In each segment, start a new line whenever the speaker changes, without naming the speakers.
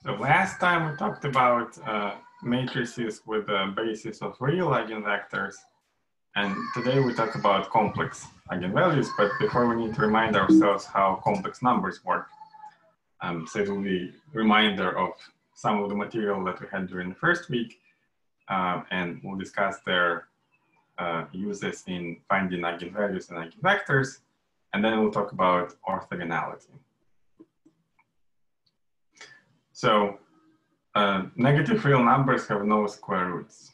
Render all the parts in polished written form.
So last time we talked about matrices with the basis of real eigenvectors, and today we talk about complex eigenvalues, but before we need to remind ourselves how complex numbers work. So it will be a reminder of some of the material that we had during the first week, and we'll discuss their uses in finding eigenvalues and eigenvectors, and then we'll talk about orthogonality. So negative real numbers have no square roots.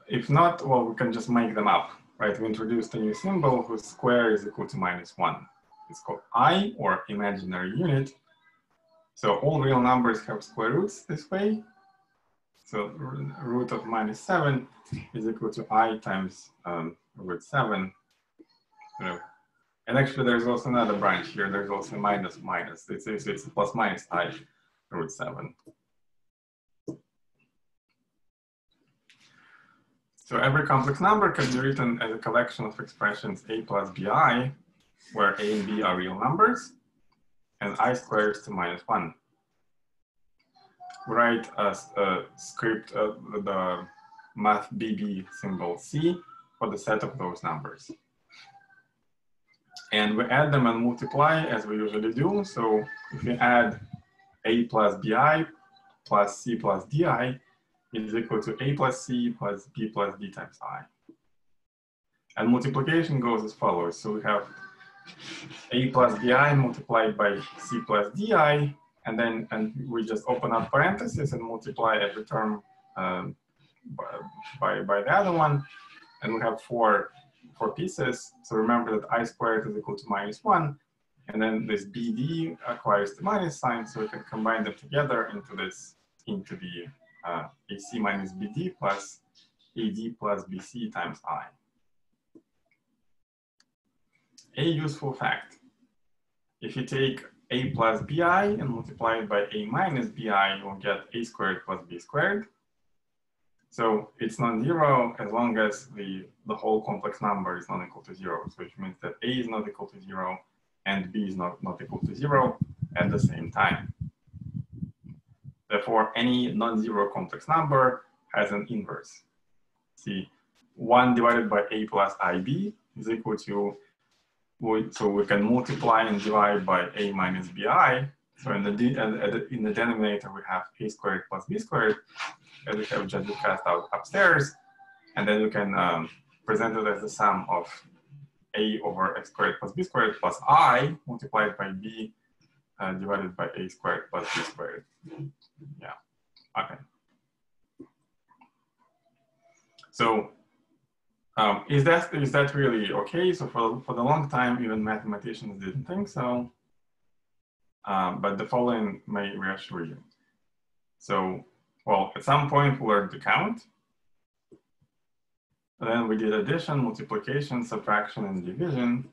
If not, well, we can just make them up, right? We introduced a new symbol whose square is equal to -1. It's called I, or imaginary unit. So all real numbers have square roots this way. So root of -7 is equal to I times root 7. And actually, there's also another branch here. There's also minus. It's plus minus I root 7. So every complex number can be written as a collection of expressions a plus bi, where a and b are real numbers, and I squares to -1. We write a script, the math bb symbol c for the set of those numbers. And we add them and multiply as we usually do. So if we add a plus bi plus c plus di is equal to a plus c plus b plus d times I. And multiplication goes as follows. So we have a plus bi multiplied by c plus di, and we just open up parentheses and multiply every term by the other one. And we have four pieces. So remember that I squared is equal to -1. And then this BD acquires the minus sign, so we can combine them together into the AC minus BD plus AD plus BC times I. A useful fact: if you take A plus BI and multiply it by A minus BI, you'll get A squared plus B squared. So it's non-zero as long as the whole complex number is not equal to 0, so which means that A is not equal to 0 and B is not equal to 0 at the same time. Therefore, any non-zero complex number has an inverse. See, 1 divided by A plus IB is equal to, so we can multiply and divide by A minus BI. So in the denominator, we have A squared plus B squared, as we have just discussed out upstairs. And then we can present it as the sum of A over X squared plus B squared plus I multiplied by B divided by A squared plus B squared. Yeah, okay. So is that really okay? So for the long time, even mathematicians didn't think so. But the following may reassure you. So, well, at some point we learned to count. Then we did addition, multiplication, subtraction, and division.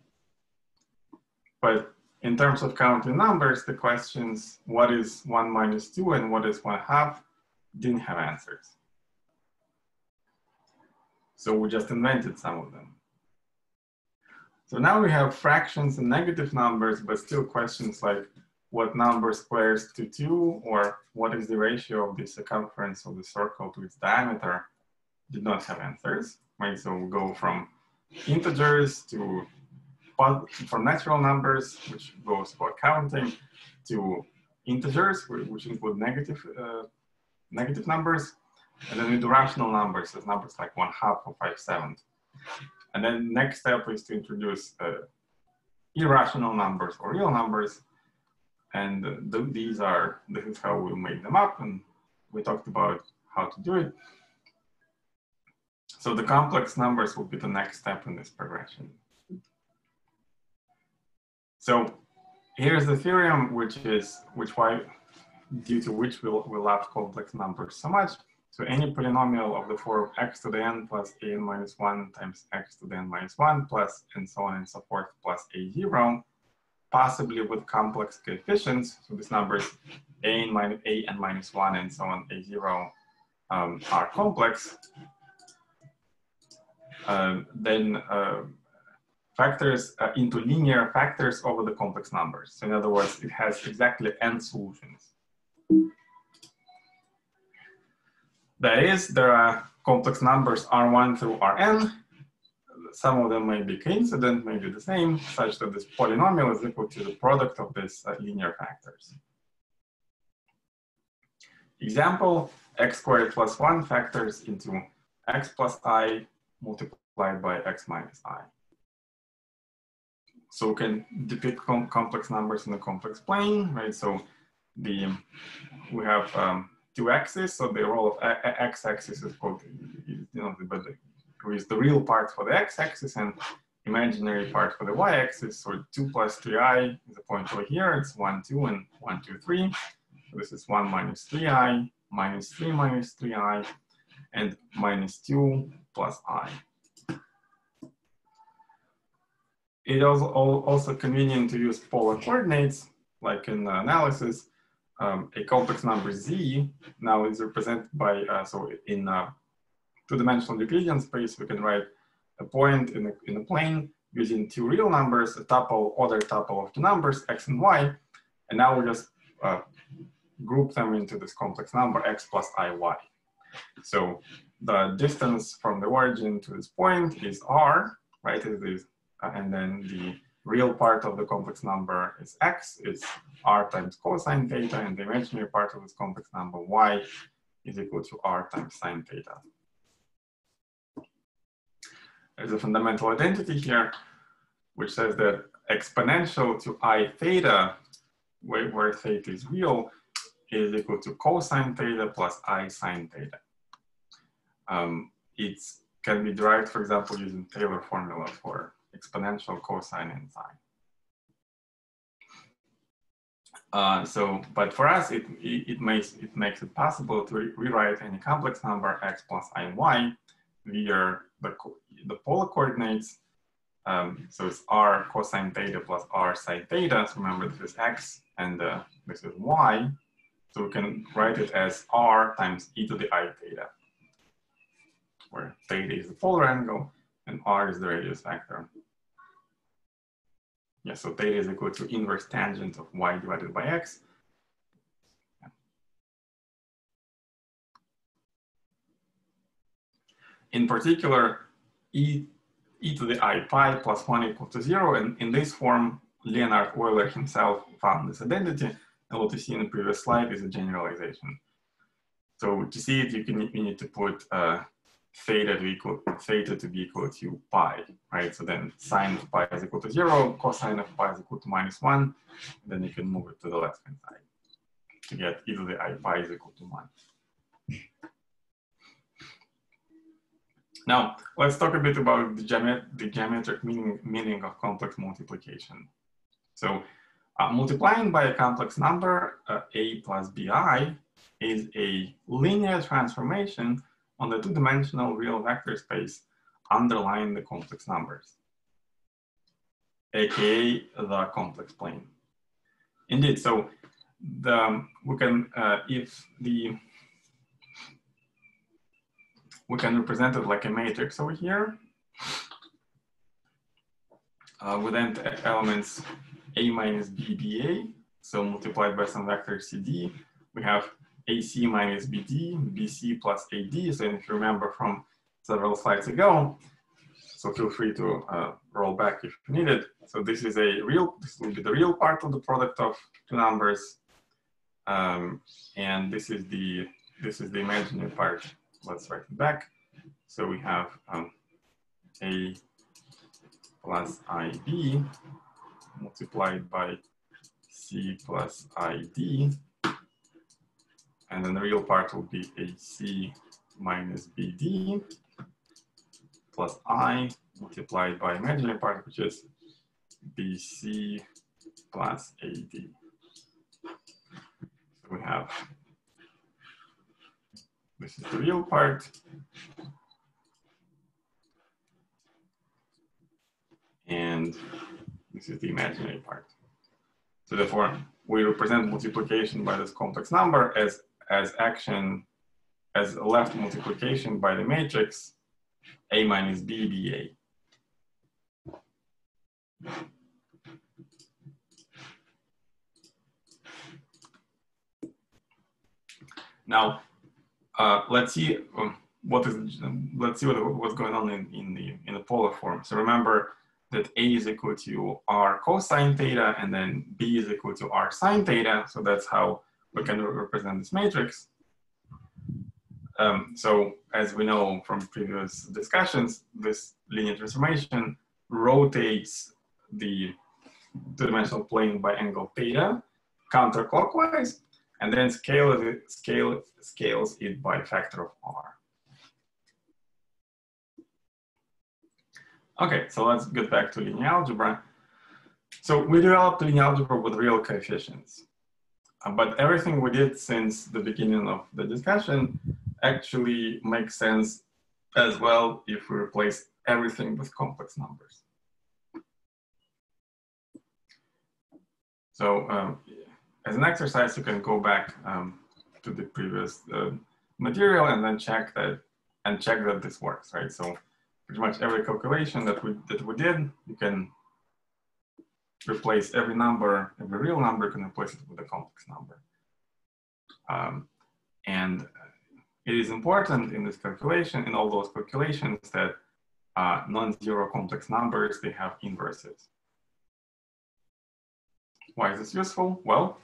But in terms of counting numbers, the questions, what is 1 minus 2 and what is 1/2, didn't have answers. So we just invented some of them. So now we have fractions and negative numbers, but still questions like what number squares to 2, or what is the ratio of the circumference of the circle to its diameter, did not have answers, right? So we go from integers to, from natural numbers, which goes for counting, to integers, which include negative numbers, and then we do rational numbers as numbers like 1/2 or 5/7. And then next step is to introduce irrational numbers or real numbers. And this is how we make them up, and we talked about how to do it. So the complex numbers will be the next step in this progression. So here's the theorem, due to which we love complex numbers so much. So any polynomial of the form x to the n plus a n minus 1 times x to the n minus 1 plus and so on and so forth plus a0, possibly with complex coefficients. So these numbers a n minus 1 and so on, a0 are complex. Then factors into linear factors over the complex numbers. So in other words, it has exactly n solutions. That is, there are complex numbers R1 through Rn. Some of them may be coincident, may be the same, such that this polynomial is equal to the product of these linear factors. Example, x squared plus 1 factors into x plus I multiplied by x minus I. So we can depict complex numbers in a complex plane, right? So we have two axes, so the role of x-axis is called, is the real part for the x-axis and imaginary part for the y-axis. So 2 plus 3i is a point over here. It's 1, 2, and 1, 2, 3. So this is 1 minus 3i, minus 3 minus 3i, and minus 2 plus I. It is also convenient to use polar coordinates, like in analysis. A complex number z now is represented by, so in two-dimensional Euclidean space, we can write a point in a plane using two real numbers, a tuple, ordered tuple of two numbers, x and y, and now we just group them into this complex number, x plus iy. So the distance from the origin to this point is r, right? It is, and then the real part of the complex number is x, it's r times cosine theta, and the imaginary part of this complex number, y, is equal to r times sine theta. There's a fundamental identity here, which says that exponential to I theta, where theta is real, is equal to cosine theta plus I sine theta. It can be derived, for example, using Taylor formula for exponential, cosine, and sine. But for us, it makes it possible to rewrite any complex number x plus iy via the polar coordinates. So it's r cosine theta plus r sine theta. So remember, this is x and this is y. So we can write it as r times e to the I theta, where theta is the polar angle and r is the radius vector. Yeah, so theta is equal to inverse tangent of y divided by x. Yeah. In particular, e to the I pi plus 1 equal to 0. And in this form, Leonhard Euler himself found this identity. And what you see in the previous slide is a generalization. So to see it, you need to put theta to be equal to pi, right? So then sine of pi is equal to 0, cosine of pi is equal to minus 1, and then you can move it to the left-hand side to get e to the I pi is equal to 1. Now, let's talk a bit about the geometric meaning of complex multiplication. So multiplying by a complex number, a plus bi, is a linear transformation on the two-dimensional real vector space underlying the complex numbers, aka the complex plane. Indeed, so we can we can represent it like a matrix over here with elements a minus bba, so multiplied by some vector cd. We have AC minus BD, BC plus AD. So if you remember from several slides ago, so feel free to roll back if you need it. So this is this will be the real part of the product of two numbers. And this is the imaginary part. Let's write it back. So we have A plus IB multiplied by C plus ID. And then the real part will be AC minus BD plus I multiplied by imaginary part, which is BC plus AD. So we have, this is the real part. And this is the imaginary part. So therefore, we represent multiplication by this complex number as left multiplication by the matrix A minus B, BA. Now, let's see what's going on in the polar form. So remember that A is equal to R cosine theta, and then B is equal to R sine theta. So that's how we can represent this matrix. So as we know from previous discussions, this linear transformation rotates the two-dimensional plane by angle theta counterclockwise, and then scales it by a factor of R. Okay, so let's get back to linear algebra. So we developed linear algebra with real coefficients. But everything we did since the beginning of the discussion actually makes sense as well if we replace everything with complex numbers. So as an exercise, you can go back to the previous material and then check that this works, right? So pretty much every calculation that we did, you can replace every number, every real number, you can replace it with a complex number. And it is important in this calculation, in all those calculations, that non-zero complex numbers, they have inverses. Why is this useful? Well,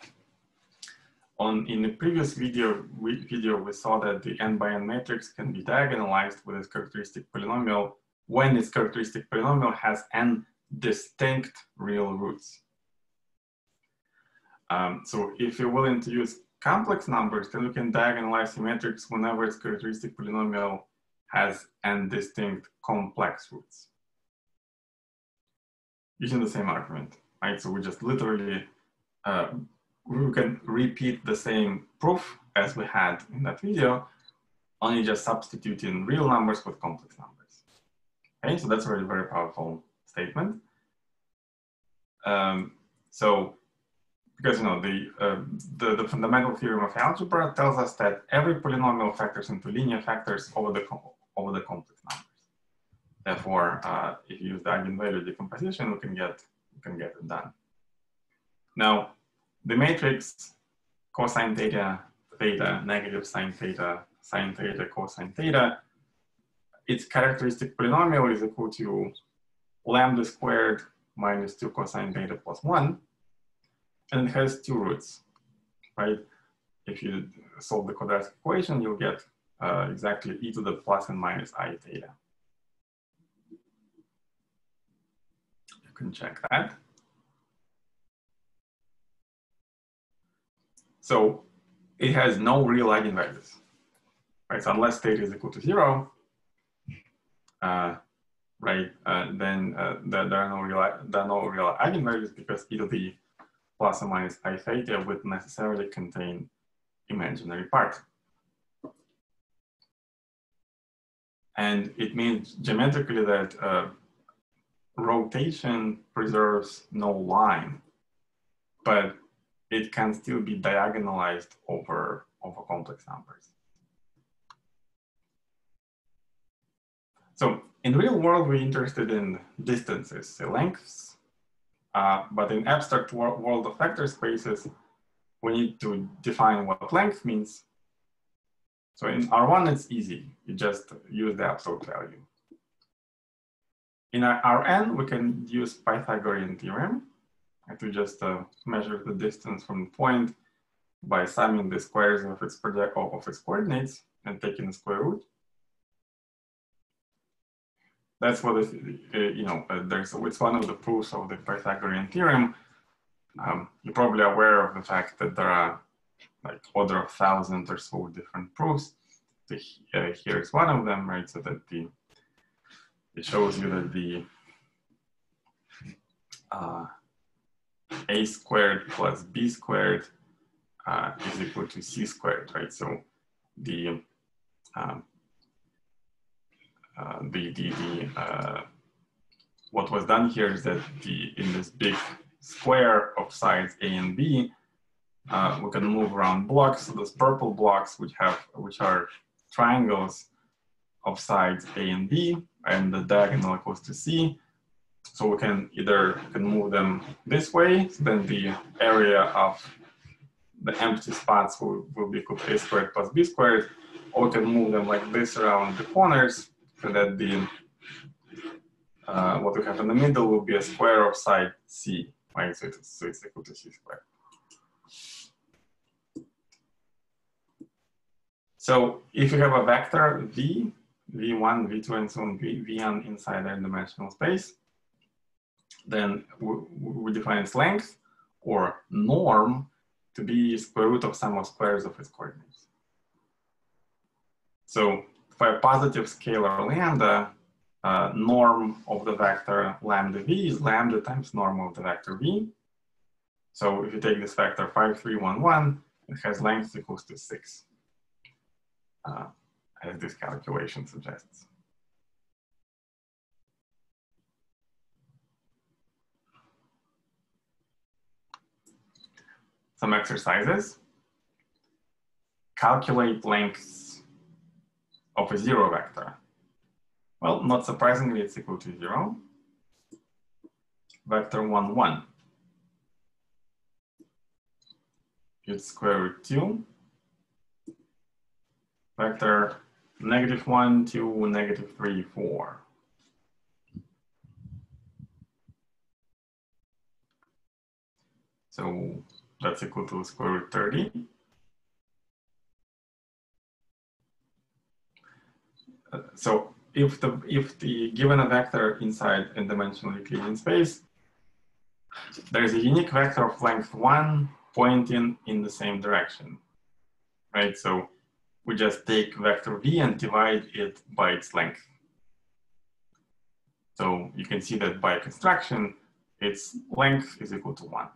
in the previous video, we saw that the n by n matrix can be diagonalized with its characteristic polynomial when its characteristic polynomial has n distinct real roots. So if you're willing to use complex numbers, then we can diagonalize the matrix whenever its characteristic polynomial has n distinct complex roots, using the same argument, right? So we just literally, we can repeat the same proof as we had in that video, only just substituting real numbers with complex numbers. Okay, so that's a very, very powerful statement. So, because you know the fundamental theorem of algebra tells us that every polynomial factors into linear factors over the complex numbers. Therefore, if you use the eigenvalue decomposition, we can get it done. Now, the matrix cosine theta, theta, negative sine theta, cosine theta, its characteristic polynomial is equal to lambda squared minus 2 cosine theta plus 1, and it has two roots, right? If you solve the quadratic equation, you'll get exactly e to the plus and minus I theta. You can check that. So it has no real eigenvalues, right? So unless theta is equal to 0, right, then there are no real eigenvalues, because e to the plus or minus I theta would necessarily contain imaginary part. And it means geometrically that rotation preserves no line, but it can still be diagonalized over complex numbers. So in the real world, we're interested in distances, the lengths, but in abstract world of vector spaces, we need to define what length means. So in R1, it's easy. You just use the absolute value. In Rn, we can use Pythagorean theorem to just measure the distance from the point by summing the squares of its coordinates and taking the square root. That's what is, you know, it's one of the proofs of the Pythagorean theorem. You're probably aware of the fact that there are like order of 1,000 or so different proofs. So here is one of them, right? So that it shows you that the a squared plus b squared is equal to c squared, right? So what was done here is that in this big square of sides a and b, we can move around blocks. So those purple blocks, which are triangles of sides a and b, and the diagonal equals to c, So we can either move them this way, so then the area of the empty spots will be equal to a squared plus b squared, or we can move them like this around the corners, so that the what we have in the middle will be a square of side c, right? So it's equal to c squared. So if you have a vector v, v1, v2, and so on, vn inside a dimensional space, then we define its length or norm to be square root of sum of squares of its coordinates. So for a positive scalar lambda, norm of the vector lambda v is lambda times norm of the vector v. So if you take this vector 5, 3, 1, 1, it has length equals to 6, as this calculation suggests. Some exercises. Calculate lengths of a zero vector. Well, not surprisingly, it's equal to 0. Vector 1, 1. It's square root 2. Vector -1, 2, -3, 4. So that's equal to square root 30. So if the given a vector inside a dimensional Euclidean space, there is a unique vector of length 1 pointing in the same direction, right? So we just take vector v and divide it by its length. So you can see that by construction, its length is equal to 1.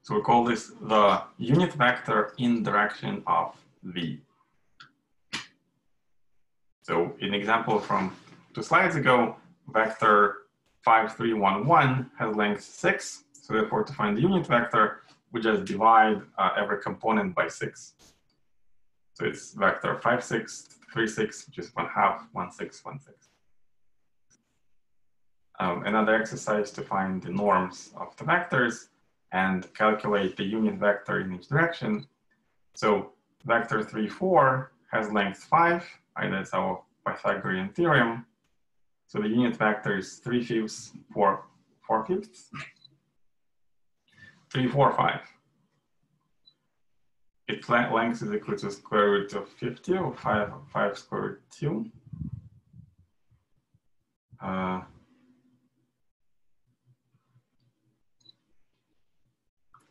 So we call this the unit vector in direction of v. So in example from 2 slides ago, vector 5, 3, 1, 1 has length 6. So therefore, to find the unit vector, we just divide every component by 6. So it's vector 5, 6, 3, 6, which is 1/2, 1, 6, 1, 6. Another exercise to find the norms of the vectors and calculate the unit vector in each direction. So vector 3, 4 has length 5, right? That's our Pythagorean theorem. So the unit vector is 3/5, 4/5. 3, 4, 5. Its length is equal to square root of 50, or 5 square root 2.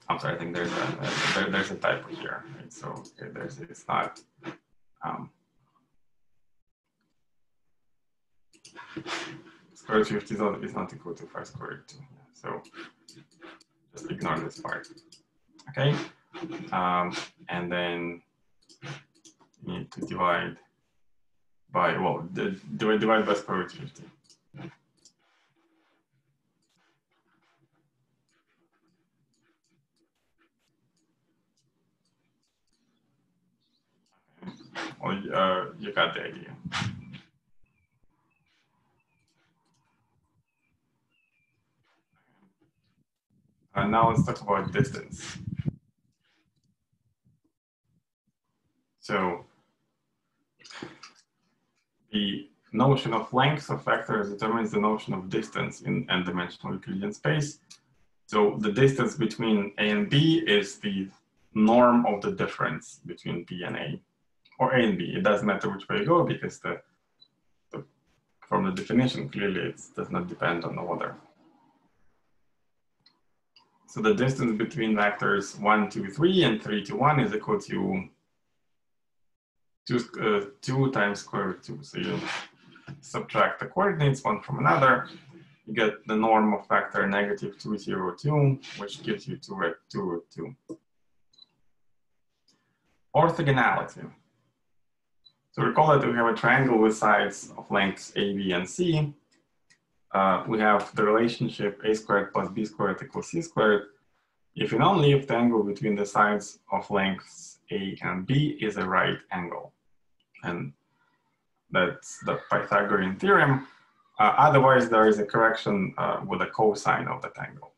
I'm sorry, I think there's a typo here, right? So it's not, square root 50 is not equal to 5 square root 2. So just ignore this part, okay? And then you need to divide by, well, divide by square root 50. Well, you got the idea. Now let's talk about distance. So the notion of length of vectors determines the notion of distance in n-dimensional Euclidean space. So the distance between A and B is the norm of the difference between B and A, or A and B. It doesn't matter which way you go, because from the definition, clearly it does not depend on the order. So the distance between vectors 1, 2, 3 and 3 to 1 is equal to 2 times square root 2. So you subtract the coordinates one from another, you get the norm of vector -2, 0, 2, which gives you 2 root 2. Orthogonality. So recall that we have a triangle with sides of lengths A, B, and C. We have the relationship a squared plus b squared equals c squared if and only if the angle between the sides of lengths A and B is a right angle. And That's the Pythagorean theorem. Otherwise, there is a correction with a cosine of that angle.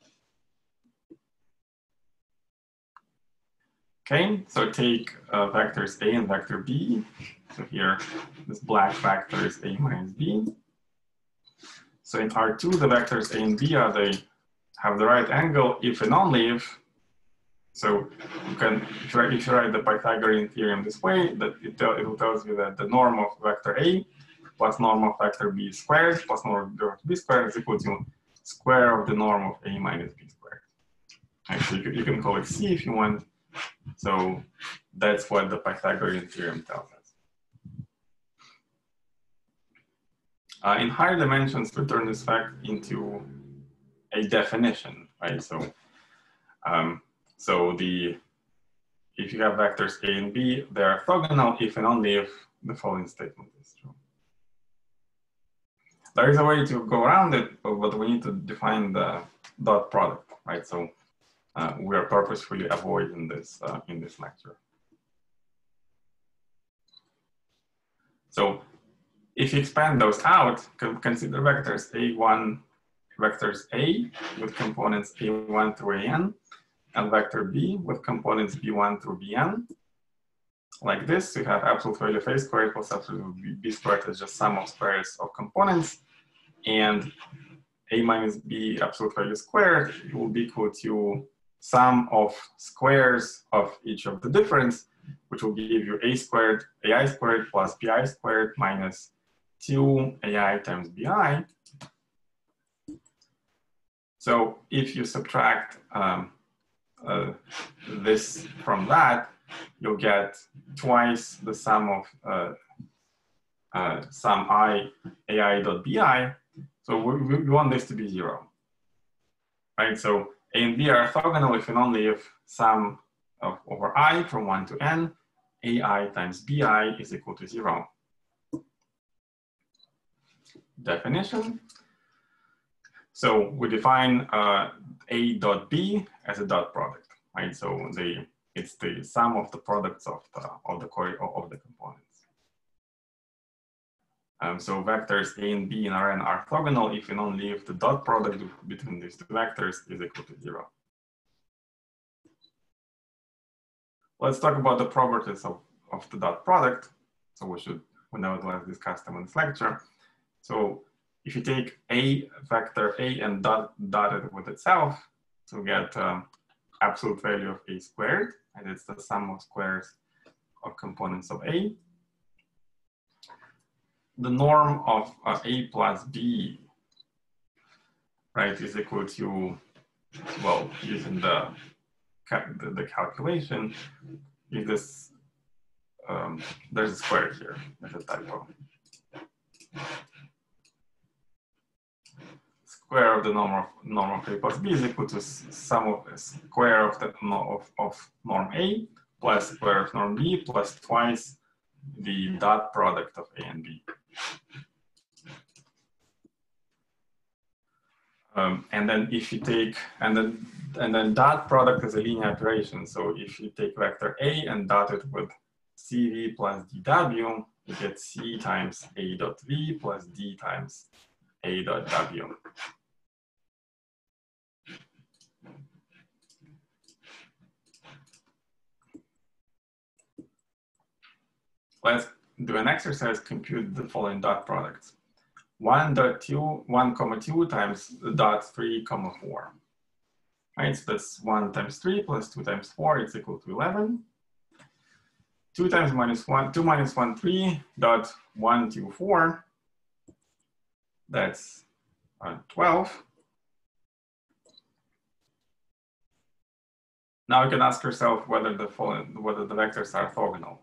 Okay, so take vectors A and vector B. So here, this black vector is A minus B. So in R2, the vectors A and B they have the right angle if and only if. So you can, if you write the Pythagorean theorem this way, that it tells you that the norm of vector A plus norm of vector B squared plus norm of vector B squared is equal to square of the norm of A minus B squared. Actually, you can call it C if you want. So that's what the Pythagorean theorem tells us. In higher dimensions, we turn this fact into a definition, right? So, if you have vectors A and B, they are orthogonal if and only if the following statement is true. There is a way to go around it, but we need to define the dot product, right? So we are purposefully avoiding this in this lecture. So if you expand those out, consider vectors A1, vectors A with components A1 through AN, and vector B with components B1 through Bn. Like this, you have absolute value of A squared plus absolute value of B squared is just sum of squares of components, and A minus B absolute value squared will be equal to sum of squares of each of the difference, which will give you A squared, AI squared plus BI squared minus 2 AI times BI. So if you subtract this from that, you'll get twice the sum of sum I AI dot BI. So we want this to be 0, right? So A and B are orthogonal if and only if sum of over I from 1 to n, AI times BI is equal to 0. Definition. So we define A dot B as a dot product, right? So it's the sum of the products of the components. So vectors A and B in Rn are orthogonal if and only if the dot product between these two vectors is equal to 0. Let's talk about the properties of the dot product. So we nevertheless discuss them in this lecture. So if you take a vector A and dot it with itself, to get absolute value of A squared, and it's the sum of squares of components of A. The norm of A plus B, right, is equal to, well, using the calculation, is this, there's a square here, there's a typo. Square of the norm of A plus B is equal to sum of the square of the of norm A plus square of norm B plus twice the dot product of A and B. And then if you take, and then dot product is a linear operation. So if you take vector A and dot it with CV plus DW, you get C times A dot V plus D times A dot W. Let's do an exercise, compute the following dot products. 1,2 times dot 3, 4. Right, so that's 1 times 3 plus 2 times 4, it's equal to 11. 2 times minus 1, 2 minus 1, 3, dot 1, 2, 4. That's 12. Now you can ask yourself whether the vectors are orthogonal.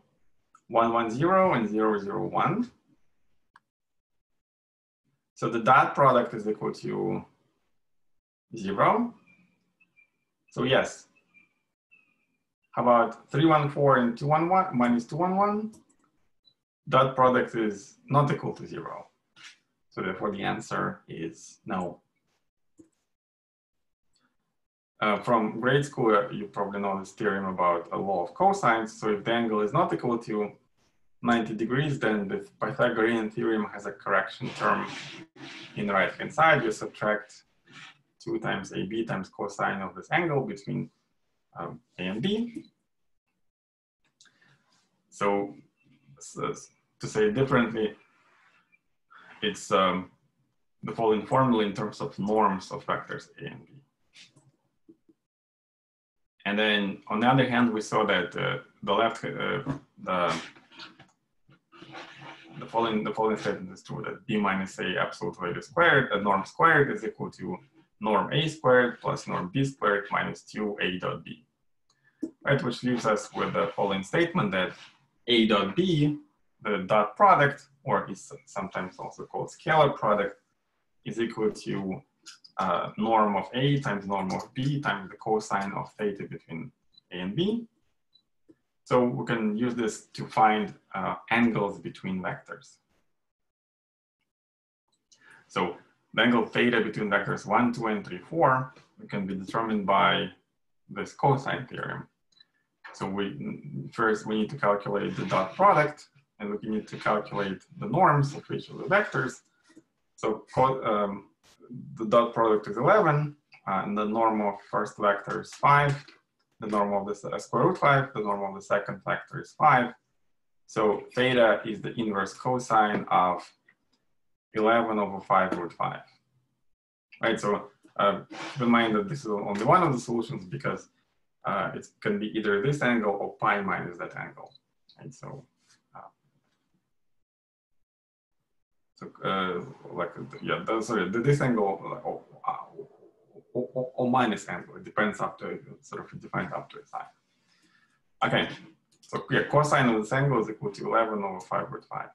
1, 1, 0 and 0, 0, 1. So the dot product is equal to 0. So yes. How about 3, 1, 4 and 2, 1, 1 minus 2, 1, 1? Dot product is not equal to 0. So therefore the answer is no. From grade school, you probably know this theorem about a law of cosines. So if the angle is not equal to 90 degrees, then the Pythagorean theorem has a correction term in the right-hand side. You subtract 2 times AB times cosine of this angle between A and B. So to say it differently, it's the following formula in terms of norms of vectors A and B. And then on the other hand, we saw that the following statement is true, that B minus A absolute value squared, norm squared is equal to norm A squared plus norm B squared minus 2A dot B. Right, which leaves us with the following statement that A dot B, the dot product, or is sometimes also called scalar product, is equal to norm of A times norm of B times the cosine of theta between A and B. So we can use this to find angles between vectors. So the angle theta between vectors 1, 2, and 3, 4 can be determined by this cosine theorem. So first we need to calculate the dot product, and we need to calculate the norms of each of the vectors. So the dot product is 11, and the norm of first vector is 5. The norm of the square root 5, the norm of the second vector is 5. So theta is the inverse cosine of 11 over 5 root 5. Right, so keep in mind that this is only one of the solutions because it can be either this angle or pi minus that angle. And so, this angle or minus angle, it depends up to sort of defined up to its side. Okay, so yeah, cosine of this angle is equal to 11 over 5 root 5.